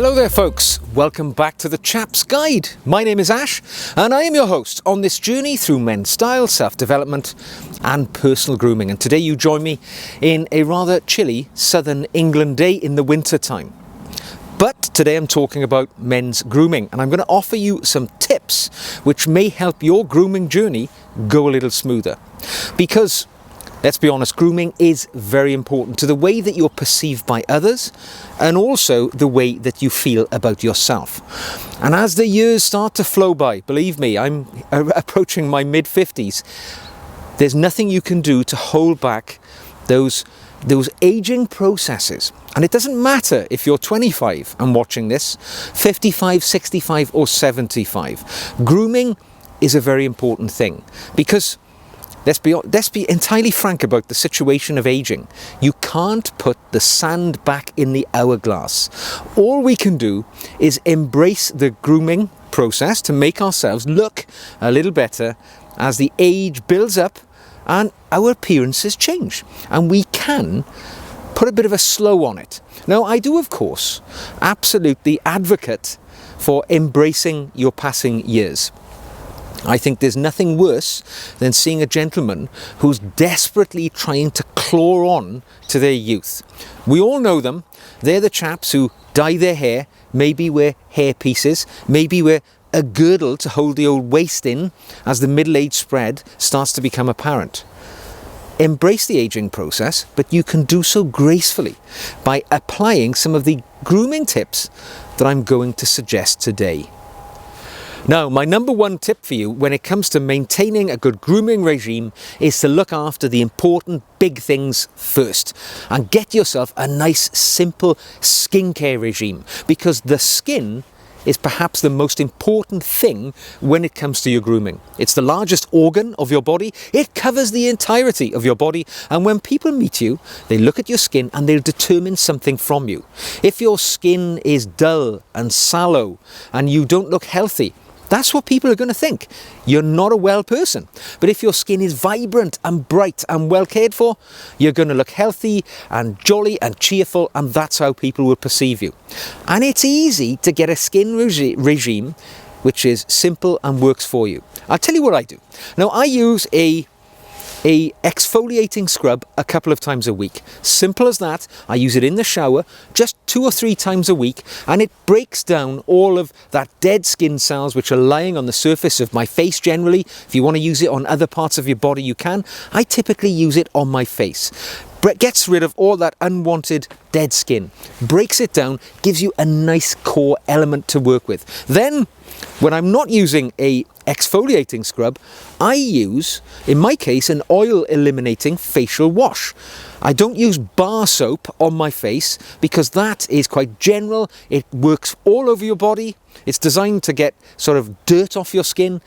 Hello there folks, welcome back to the Chaps Guide. My name is Ash and I am your host on this journey through men's style, self-development and personal grooming. And today you join me in a rather chilly southern England day in the winter time. But today I'm talking about men's grooming and I'm going to offer you some tips which may help your grooming journey go a little smoother. Because let's be honest, grooming is very important to the way that you're perceived by others and also the way that you feel about yourself. And as the years start to flow by, believe me, I'm approaching my mid-50s, there's nothing you can do to hold back those aging processes. And it doesn't matter if you're 25 and watching this, 55, 65 or 75. Grooming is a very important thing because let's be entirely frank about the situation of aging. You can't put the sand back in the hourglass. All we can do is embrace the grooming process to make ourselves look a little better as the age builds up and our appearances change. And we can put a bit of a slow on it. Now, I do, of course, absolutely advocate for embracing your passing years. I think there's nothing worse than seeing a gentleman who's desperately trying to claw on to their youth. We all know them. They're the chaps who dye their hair, maybe wear hair pieces, maybe wear a girdle to hold the old waist in as the middle-age spread starts to become apparent. Embrace the aging process, but you can do so gracefully by applying some of the grooming tips that I'm going to suggest today. Now, my number one tip for you when it comes to maintaining a good grooming regime is to look after the important big things first and get yourself a nice simple skincare regime, because the skin is perhaps the most important thing when it comes to your grooming. It's the largest organ of your body. It covers the entirety of your body, and when people meet you, they look at your skin and they'll determine something from you. If your skin is dull and sallow and you don't look healthy, that's what people are going to think. You're not a well person. But if your skin is vibrant and bright and well cared for, you're going to look healthy and jolly and cheerful, and that's how people will perceive you. And it's easy to get a skin regime which is simple and works for you. I'll tell you what I do. Now, I use a exfoliating scrub a couple of times a week. Simple as that. I use it in the shower just 2 or 3 times a week, and it breaks down all of that dead skin cells which are lying on the surface of my face generally. If you want to use it on other parts of your body, you can. I typically use it on my face. Gets rid of all that unwanted dead skin, breaks it down, gives you a nice core element to work with. Then, when I'm not using a exfoliating scrub, I use, in my case, an oil eliminating facial wash. I don't use bar soap on my face because that is quite general. It works all over your body. It's designed to get sort of dirt off your skin.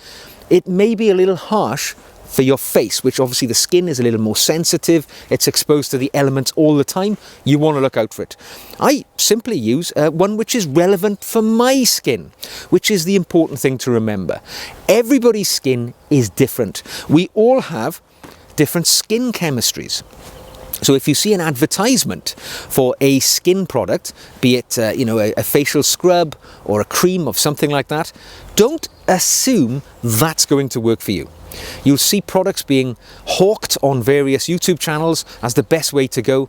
It may be a little harsh for your face, which obviously the skin is a little more sensitive. It's exposed to the elements all the time. You want to look out for it. I simply use one which is relevant for my skin, which is the important thing to remember. Everybody's skin is different. We all have different skin chemistries. So if you see an advertisement for a skin product, be it a facial scrub or a cream of something like that, don't assume that's going to work for you. You'll see products being hawked on various YouTube channels as the best way to go.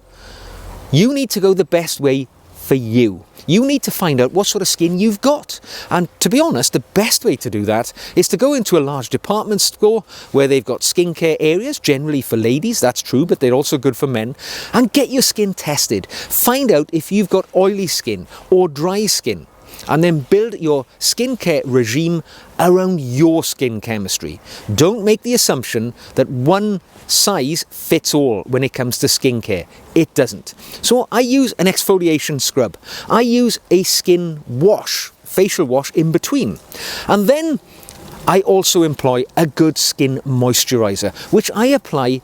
You need to go the best way for you. You need to find out what sort of skin you've got. And to be honest, the best way to do that is to go into a large department store where they've got skincare areas, generally for ladies, that's true, but they're also good for men, and get your skin tested. Find out if you've got oily skin or dry skin, and then build your skincare regime around your skin chemistry. Don't make the assumption that one size fits all when it comes to skincare. It doesn't. So I use an exfoliation scrub. I use a skin wash, facial wash in between. And then I also employ a good skin moisturizer, which I apply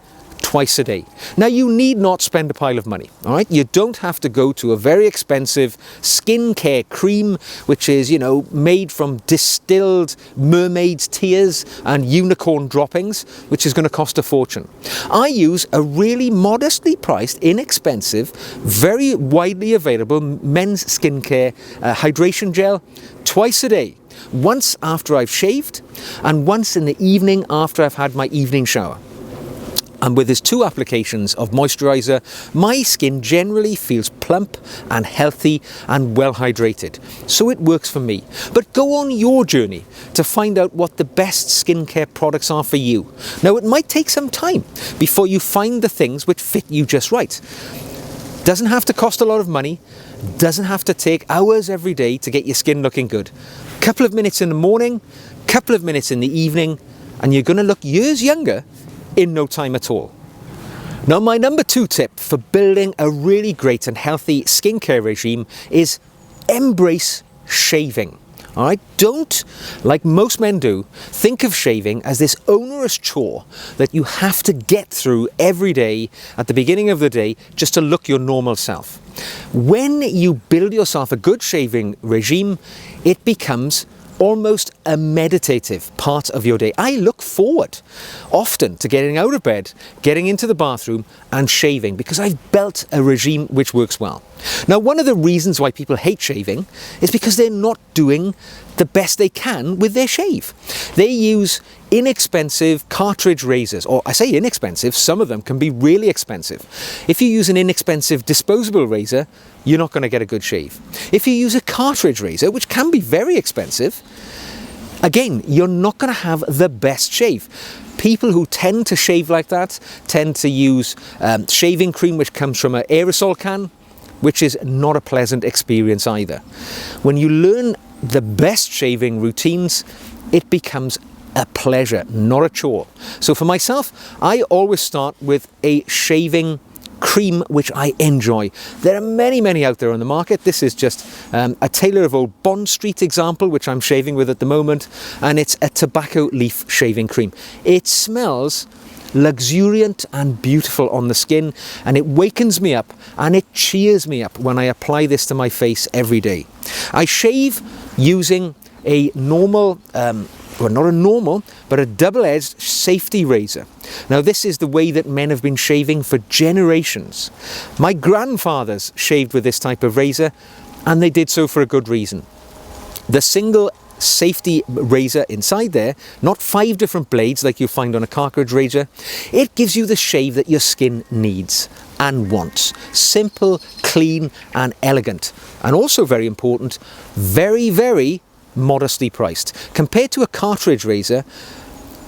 twice a day. Now, you need not spend a pile of money, all right? You don't have to go to a very expensive skincare cream, which is, made from distilled mermaid's tears and unicorn droppings, which is going to cost a fortune. I use a really modestly priced, inexpensive, very widely available men's skincare hydration gel twice a day. Once after I've shaved and once in the evening after I've had my evening shower. And with his 2 applications of moisturiser, my skin generally feels plump and healthy and well hydrated. So it works for me. But go on your journey to find out what the best skincare products are for you. Now, it might take some time before you find the things which fit you just right. Doesn't have to cost a lot of money. Doesn't have to take hours every day to get your skin looking good. Couple of minutes in the morning, couple of minutes in the evening, and you're going to look years younger in no time at all. Now, my number 2 tip for building a really great and healthy skincare regime is embrace shaving. All right, don't, like most men do, think of shaving as this onerous chore that you have to get through every day at the beginning of the day just to look your normal self. When you build yourself a good shaving regime, it becomes almost a meditative part of your day. I look forward often to getting out of bed, getting into the bathroom and shaving because I've built a regime which works well. Now, one of the reasons why people hate shaving is because they're not doing the best they can with their shave. They use inexpensive cartridge razors, or I say inexpensive, some of them can be really expensive. If you use an inexpensive disposable razor, you're not going to get a good shave. If you use a cartridge razor, which can be very expensive, again, you're not going to have the best shave. People who tend to shave like that tend to use shaving cream which comes from an aerosol can, which is not a pleasant experience either. When you learn the best shaving routines, it becomes a pleasure, not a chore. So for myself, I always start with a shaving cream which I enjoy. There are many out there on the market. This is just a Taylor of Old Bond Street example, which I'm shaving with at the moment, and it's a tobacco leaf shaving cream. It smells luxuriant and beautiful on the skin, and it wakens me up and it cheers me up when I apply this to my face every day. I shave using a normal well, not a normal, but a double-edged safety razor. Now, this is the way that men have been shaving for generations. My grandfathers shaved with this type of razor, and they did so for a good reason. The single safety razor inside there, not 5 different blades like you find on a cartridge razor, it gives you the shave that your skin needs and wants. Simple, clean, and elegant. And also very important, very modestly priced. Compared to a cartridge razor,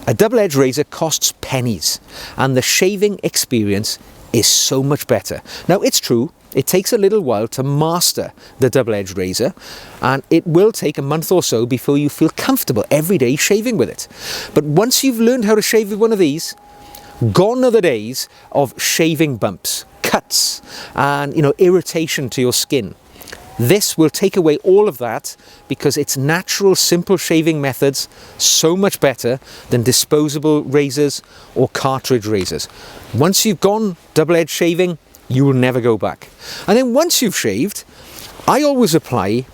a double-edged razor costs pennies, and the shaving experience is so much better. Now, it's true, it takes a little while to master the double-edged razor, and it will take a month or so before you feel comfortable every day shaving with it. But once you've learned how to shave with one of these, gone are the days of shaving bumps, cuts, and irritation to your skin. This will take away all of that because it's natural, simple shaving methods so much better than disposable razors or cartridge razors. Once you've gone double-edged shaving, you will never go back. And then once you've shaved, I always apply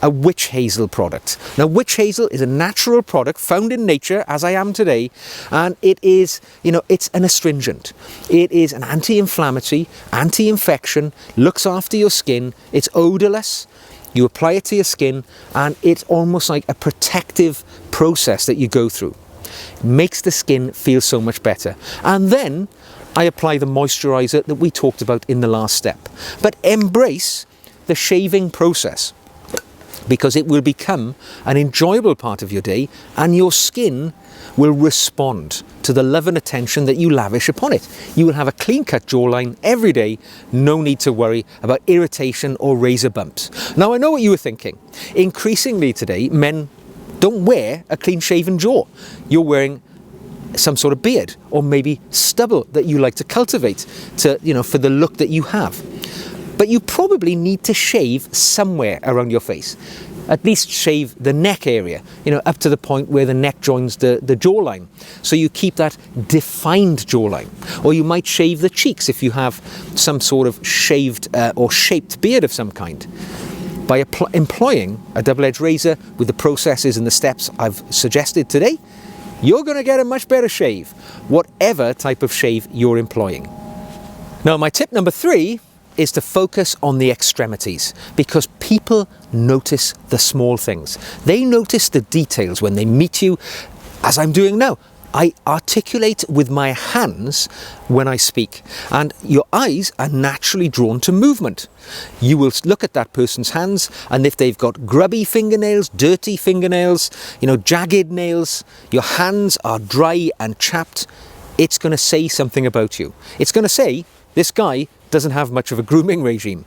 a witch hazel product. Now, witch hazel is a natural product found in nature, as I am today, and it is, it's an astringent. It is an anti-inflammatory, anti-infection, looks after your skin, it's odorless, you apply it to your skin, and it's almost like a protective process that you go through. It makes the skin feel so much better. And then I apply the moisturiser that we talked about in the last step. But embrace the shaving process, because it will become an enjoyable part of your day and your skin will respond to the love and attention that you lavish upon it. You will have a clean-cut jawline every day, no need to worry about irritation or razor bumps. Now, I know what you were thinking. Increasingly today, men don't wear a clean-shaven jaw. You're wearing some sort of beard or maybe stubble that you like to cultivate to, for the look that you have. But you probably need to shave somewhere around your face. at least shave the neck area, up to the point where the neck joins the jawline. So you keep that defined jawline. Or you might shave the cheeks if you have some sort of shaved or shaped beard of some kind. By employing a double-edged razor with the processes and the steps I've suggested today, you're going to get a much better shave, whatever type of shave you're employing. Now, my tip number 3 is to focus on the extremities, because people notice the small things. They notice the details when they meet you, as I'm doing now. I articulate with my hands when I speak, and your eyes are naturally drawn to movement. You will look at that person's hands, and if they've got grubby fingernails, dirty fingernails, jagged nails, your hands are dry and chapped, it's going to say something about you. It's going to say, this guy doesn't have much of a grooming regime.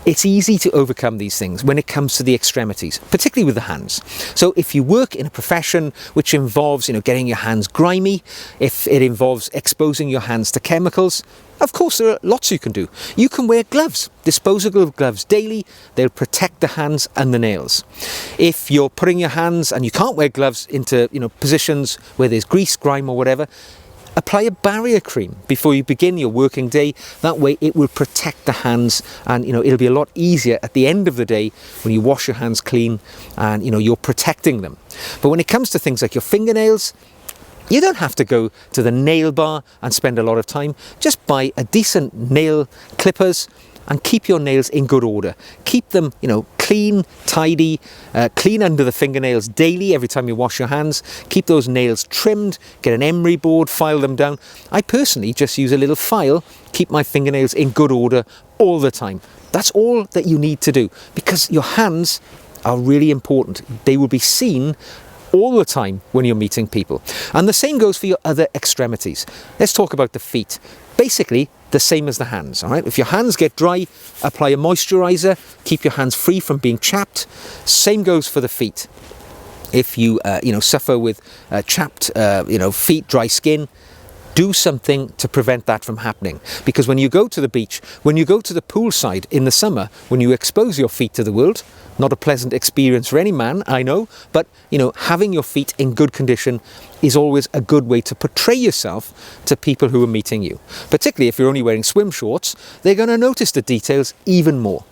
It's easy to overcome these things when it comes to the extremities, particularly with the hands. So if you work in a profession which involves, getting your hands grimy, if it involves exposing your hands to chemicals, of course there are lots you can do. You can wear gloves, disposable gloves daily. They'll protect the hands and the nails. If you're putting your hands and you can't wear gloves into, positions where there's grease, grime or whatever, apply a barrier cream before you begin your working day. That way it will protect the hands, and it'll be a lot easier at the end of the day when you wash your hands clean and you're protecting them. But when it comes to things like your fingernails, you don't have to go to the nail bar and spend a lot of time. Just buy a decent nail clippers and keep your nails in good order. Keep them, clean, tidy, clean under the fingernails daily every time you wash your hands. Keep those nails trimmed, get an emery board, file them down. I personally just use a little file, keep my fingernails in good order all the time. That's all that you need to do, because your hands are really important. They will be seen all the time when you're meeting people. And the same goes for your other extremities. Let's talk about the feet. Basically, the same as the hands, all right? If your hands get dry, apply a moisturizer, keep your hands free from being chapped. Same goes for the feet. If you, suffer with chapped, feet, dry skin, do something to prevent that from happening. Because when you go to the beach, when you go to the poolside in the summer, when you expose your feet to the world, not a pleasant experience for any man, I know, but having your feet in good condition is always a good way to portray yourself to people who are meeting you. Particularly if you're only wearing swim shorts, they're going to notice the details even more.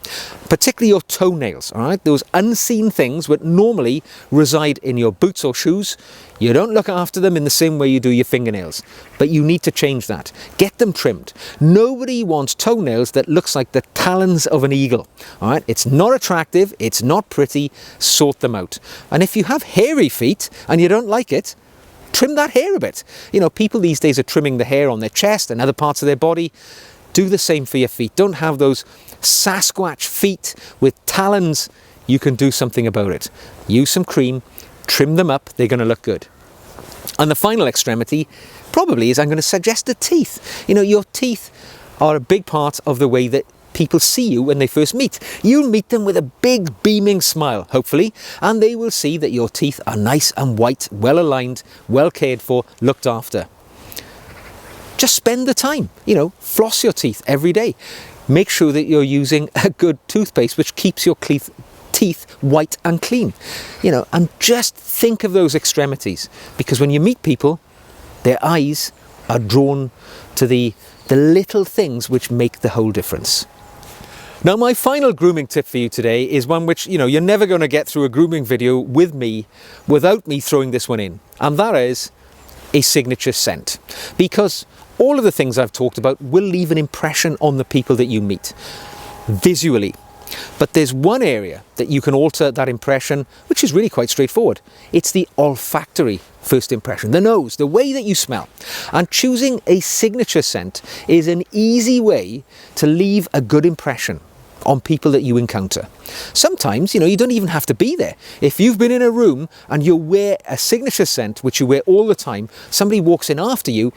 Particularly your toenails, all right? Those unseen things that normally reside in your boots or shoes. You don't look after them in the same way you do your fingernails, but you need to change that. Get them trimmed. Nobody wants toenails that looks like the talons of an eagle, all right? It's not attractive, it's not pretty. Sort them out. And if you have hairy feet and you don't like it, trim that hair a bit. People these days are trimming the hair on their chest and other parts of their body. Do the same for your feet. Don't have those Sasquatch feet with talons. You can do something about it. Use some cream, trim them up, they're going to look good. And the final extremity probably is, I'm going to suggest, the teeth. Your teeth are a big part of the way that people see you when they first meet. You'll meet them with a big beaming smile, hopefully, and they will see that your teeth are nice and white, well aligned, well cared for, looked after. Just spend the time, floss your teeth every day. Make sure that you're using a good toothpaste which keeps your teeth white and clean, and just think of those extremities, because when you meet people, their eyes are drawn to the little things which make the whole difference. Now, my final grooming tip for you today is one which, you're never going to get through a grooming video with me without me throwing this one in. And that is a signature scent. Because all of the things I've talked about will leave an impression on the people that you meet visually. But there's one area that you can alter that impression, which is really quite straightforward. It's the olfactory first impression, the nose, the way that you smell. And choosing a signature scent is an easy way to leave a good impression on people that you encounter. Sometimes, you don't even have to be there. If you've been in a room and you wear a signature scent, which you wear all the time, somebody walks in after you,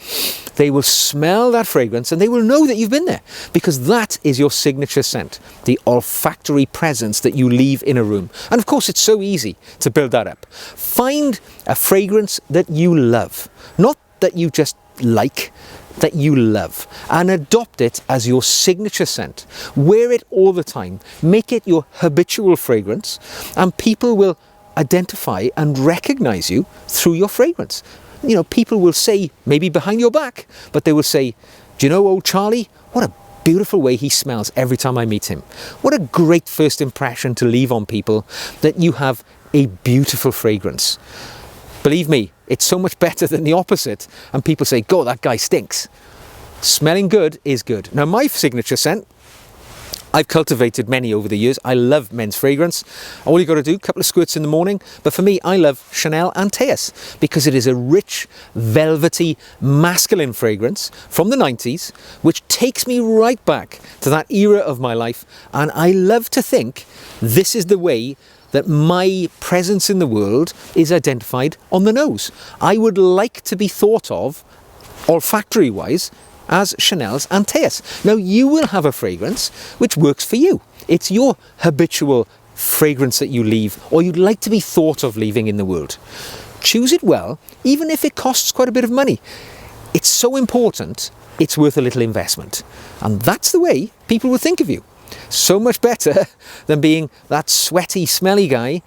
they will smell that fragrance and they will know that you've been there, because that is your signature scent, the olfactory presence that you leave in a room. And of course, it's so easy to build that up. Find a fragrance that you love, not that you just like, that you love and adopt it as your signature scent. Wear it all the time. Make it your habitual fragrance, and people will identify and recognize you through your fragrance. You know, people will say, maybe behind your back, but they will say, do you know old Charlie? What a beautiful way he smells every time I meet him. What a great first impression to leave on people, that you have a beautiful fragrance. Believe me, it's so much better than the opposite, and people say, God, that guy stinks. Smelling good is good. Now, my signature scent, I've cultivated many over the years. I love men's fragrance. All you got to do, a couple of squirts in the morning. But for me, I love Chanel Antaeus because it is a rich, velvety, masculine fragrance from the 90s, which takes me right back to that era of my life. And I love to think this is the way that my presence in the world is identified on the nose. I would like to be thought of, olfactory-wise, as Chanel's Antaeus. Now, you will have a fragrance which works for you. It's your habitual fragrance that you leave, or you'd like to be thought of leaving in the world. Choose it well, even if it costs quite a bit of money. It's so important, it's worth a little investment. And that's the way people will think of you. So much better than being that sweaty, smelly guy.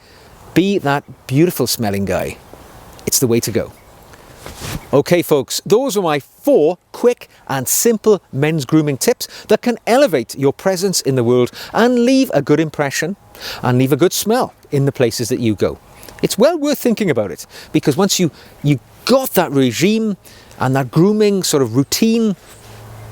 Be that beautiful smelling guy. It's the way to go. Okay folks, those are my 4 quick and simple men's grooming tips that can elevate your presence in the world and leave a good impression and leave a good smell in the places that you go. It's well worth thinking about it, because once you got that regime and that grooming sort of routine,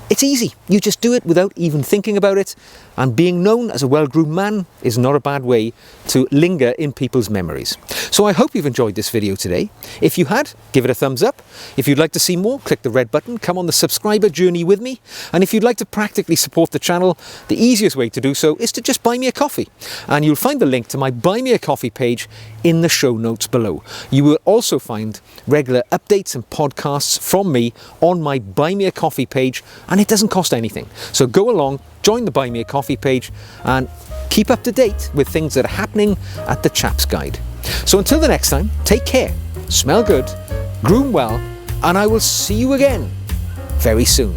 it's easy. You just do it without even thinking about it, and being known as a well-groomed man is not a bad way to linger in people's memories. So I hope you've enjoyed this video today. If you had, give it a thumbs up. If you'd like to see more, click the red button, come on the subscriber journey with me. And if you'd like to practically support the channel, the easiest way to do so is to just buy me a coffee. And you'll find the link to my Buy Me a Coffee page in the show notes below. You will also find regular updates and podcasts from me on my Buy Me a Coffee page, and it doesn't cost anything. So go along, join the Buy Me a Coffee page, and keep up to date with things that are happening at the Chaps Guide. So until the next time, take care, smell good, groom well, and I will see you again very soon.